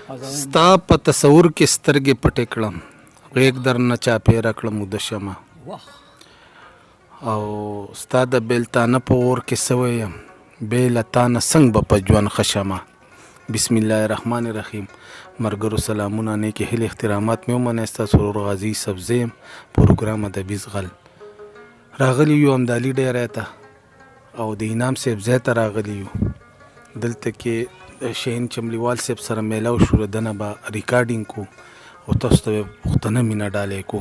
ستا په تصور کې سترګې پټې کړم، غېږ درنه چاپېره کړم اوده شمه، او ستا د بېلتانه په اور کې سوی یم، بې له تا نه څنګه به په ژوند ښه شمه. بسم الله الرحمن الرحیم. ملګرو سلامونه، نیکې هیلې احترامات مې ومنئ. ستاسو ورور غازي سبزی یم، پروګرام ادبي زغل. راغلي یو همدالي ډیری ته او د انعام صاحب ځای ته راغلي یو. دلته کې شهین چملیوال صاحب سره میلاو شو، د نه به ریکارډینګ کو او تاسو ته به پښتنه مینه ډالۍ کو.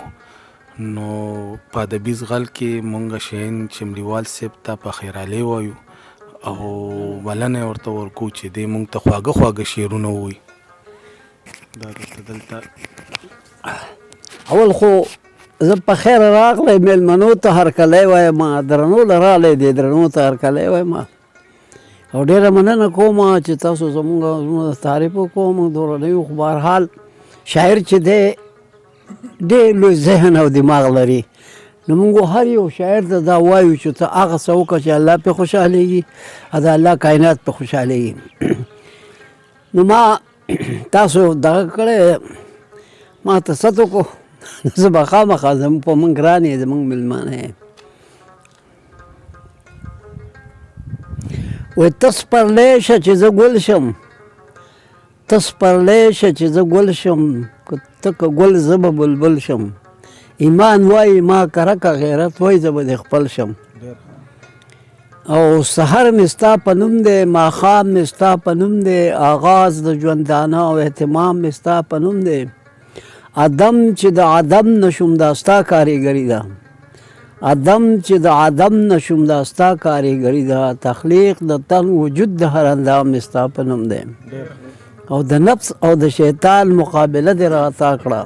نو په ادبي زغل کې مونږ شهین چملیوال صاحب ته په خیرالی وایو او بلنه ورته ورکو چې دی مونږ ته خواږه خواږه شعرونه ووایي. دا درته دلته اول خو زه په خیر راغلی میلمنو ته هرکلی وایم، درنو له راغلی دی درنو ته هرکلی وایم او ډېره مننه کوم چې تاسو زموږ تعریف وکړو. دومره نه یو، خو بهرحال شاعر چې دی ډېر لوی ذهن او دماغ لري. نو موږ هر یو شاعر ته دا وایو چې ته هغه څه وکړه چې الله پرې خوشحالېږي او د الله کائنات پرې خوشحالېږي. نو ما تاسو دغه کړی، ما ته ست وکړو، زه به خامخا زموږ په موږ ګران یې، زموږ مېلمانه یې. وایي ته سپرلی شه چې زه ګل شم، ته سپرلی شه چې زه ګل شم، ته که ګل زه به بلبل شم. ایمان وایي ما کرکه غیرت وایي زه به دې خپل شم. او سحر مې ستا په نوم دی، ماښام مې ستا په نوم دی، آغاز د ژوندانه او اهتمام مې ستا په نوم دی. عدم چې د عدم نشم دا ستا کاریګري ده، عدم چې د عدم نشم دا ستا کاریګري ده. تخلیق د تن وجود د هر اندام مې ستا په نوم دی. او د نفس او د شیطان مقابله دې راعطا کړه،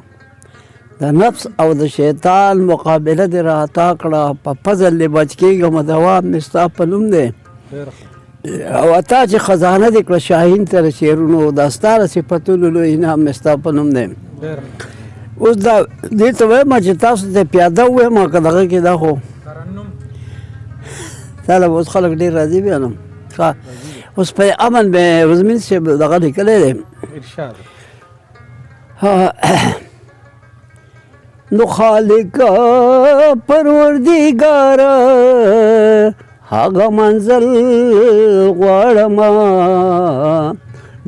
د نفس او د شیطان مقابله دې راعطا کړه. په فضل دې بچ کېږم، دوام مې ستا په نوم دی. او اتا چې خزانه دې کړه شاهین ته د شعرونو، دا ستا د صفتونو لوی انعام مې ستا په نوم دی. اوس دا دې ته وایم چې تاسو ته پیاده ووایم که دغه کې دا خو تاله اوس خلک ډېر راضي بیانم. ښه، اوس په امن به رزمین صاحب دغه لیکلی دی نو خالقه پروردګاره هغه منزل غواړمه،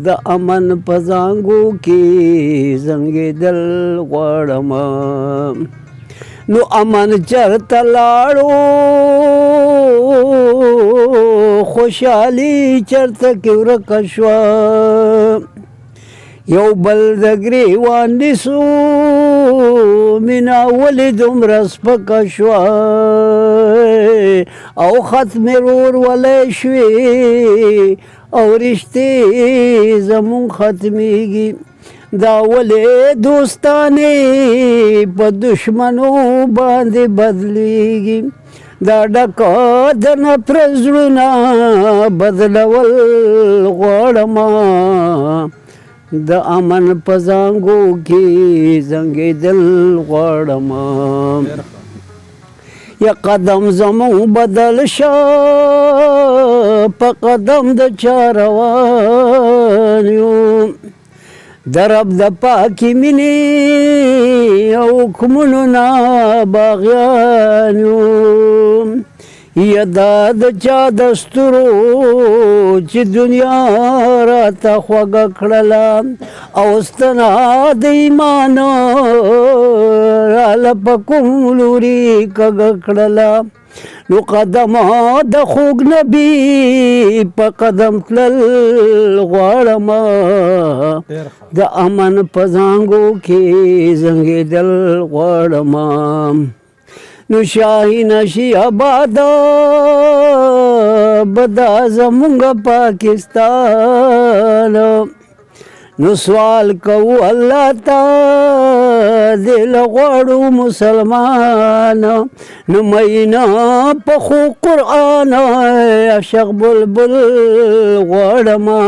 د امن په زانګو کې زنګېدل غواړمه. نو امن چرته لاړو، خوشحالي چرته کې ورکه شوه. یو بل د ګریوان نیسو، مینه ولې دومره سپکه شوه. او ختمې ورولې شوې او رشتې زمونږ ختمېږي. دا ولې دوستانې په دشمنو باندې بدلېږي. دا ډکه د نفرت زړونه بدلول غواړمه، د امن په زانګو کې زنګېدل غواړمه. یا قدم زمون بدل شه، په قدم د چا روان یو. د رب د پاکې مینې او حکمونو نه باغیان یو. یا دا د چا دستورو چې دنیا راته خوږه کړله، او ستنه د ایمان راله په کوم لوري کږه کړله. نو قدمه د خوږ نبي په قدم تلل غواړمه، د امن په زانګو کې زنګېدل غواړمه. نو شاهین شي آباده بدا زمونږ پاکستان. نو سوال کوو الله ته دل غواړو مسلمان. نو مینا په خو قرآن عاشق بلبل غواړمه،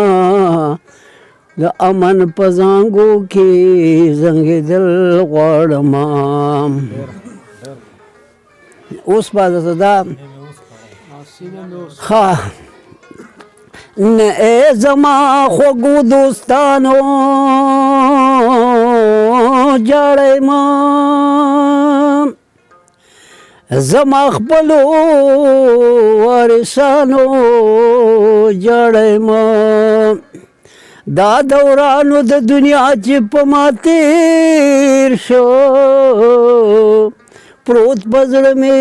د امن په زانګو کې زنګېدل غواړمه. اوس به دا ښه نه ای زما خوږو دوستانو جاړی ما زما خپلو وارثانو جاړی ما دا دورانو د دنیا چې په ما تیر شو پروت په زړه مې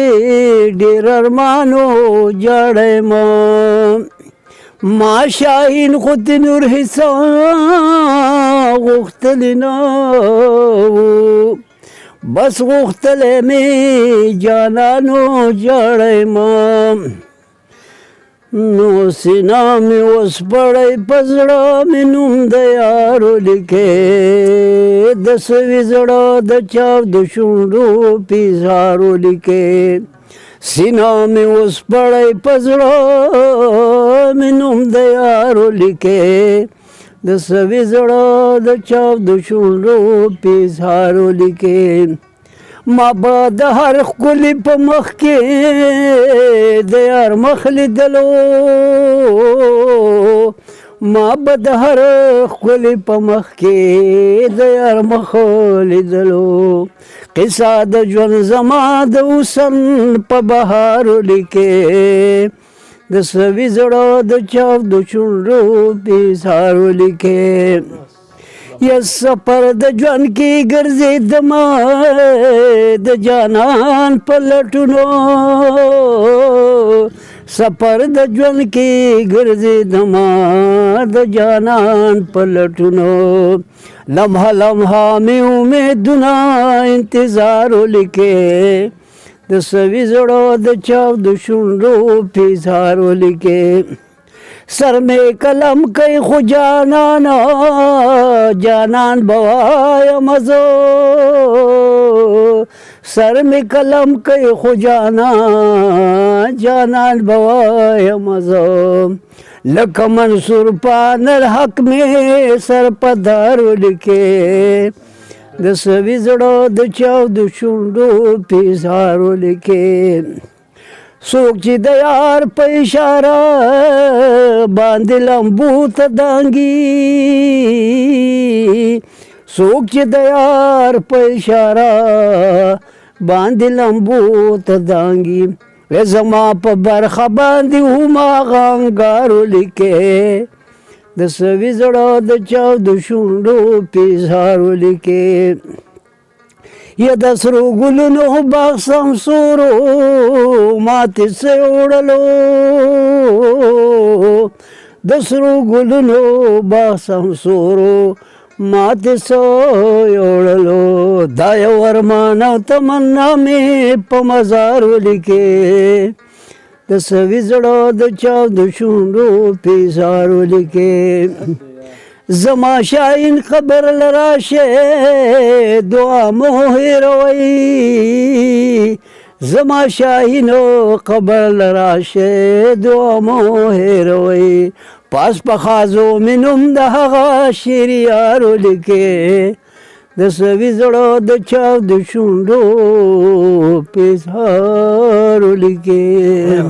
ډېر ارمانو جاړی ما ما شاهین خو د نور حصه غوښتلی نه و بس غوښتلی مې جانانو جاړی ما نو سینا مې وسپړی په زړه مې نوم د یارو لیکې د سوي زړه د چاو د شونډو پیزارو لیکې سینا مې وسپړی په زړه مې نوم د یارو لیکې د سوي زړه د چاو د شونډو پیزارو لیکې ما به د هر ښکلي په مخ کې د یار مخ لیدلو ما به د هر ښکلي په مخ کې د یار مخ لیدلو قصه د ژوند زما د حسن په بهارو لیکې د سوي زړه د چاو د شونډو پیزارو لیکې یا سفر د ژوند کې ګرځېدمه د جانان په لټونو سفر د ژوند کې ګرځېدمه د جانان په لټونو لمحه لمحه مې امیدونه انتظارو لیکې د سوي زړه د چاو د شونډو پیزارو لیکې سر میں قلم کئی خو جانانا جانان بوایا مزو سر میں قلم کئی خو جانان بوایا مزو لکه منصور پانر حق میں سر پدارو لکے د سوي زړه د چاو د شونډو پیزارو لکے څوک چې د یار په اشاره باندې لمبو ته دانګي څوک چې د یار په اشاره باندې لمبو ته دانګي زما په برخه باندې هماغه انګارو لیکې د سوي زړه د چاو د شونډو پیزارو لیکې یا د سرو ګلونو باغ سمسورو ماتې سه وړلو د سرو ګلونو باغ سمسورو ماتې سه وړلو دا یو ارمان او تمنا مې په مزارو لیکې د سوي زړه د چاو د شونډو پیزارو لیکې زما شاین خبر لراشه دعا مو هیروي زما شاینو خبر لراشه دعا مو هیروي پاس پخازو منوم د هغه شعر یارو لیکې د سوي زړه د چاو د شونډو پیزارو لیکې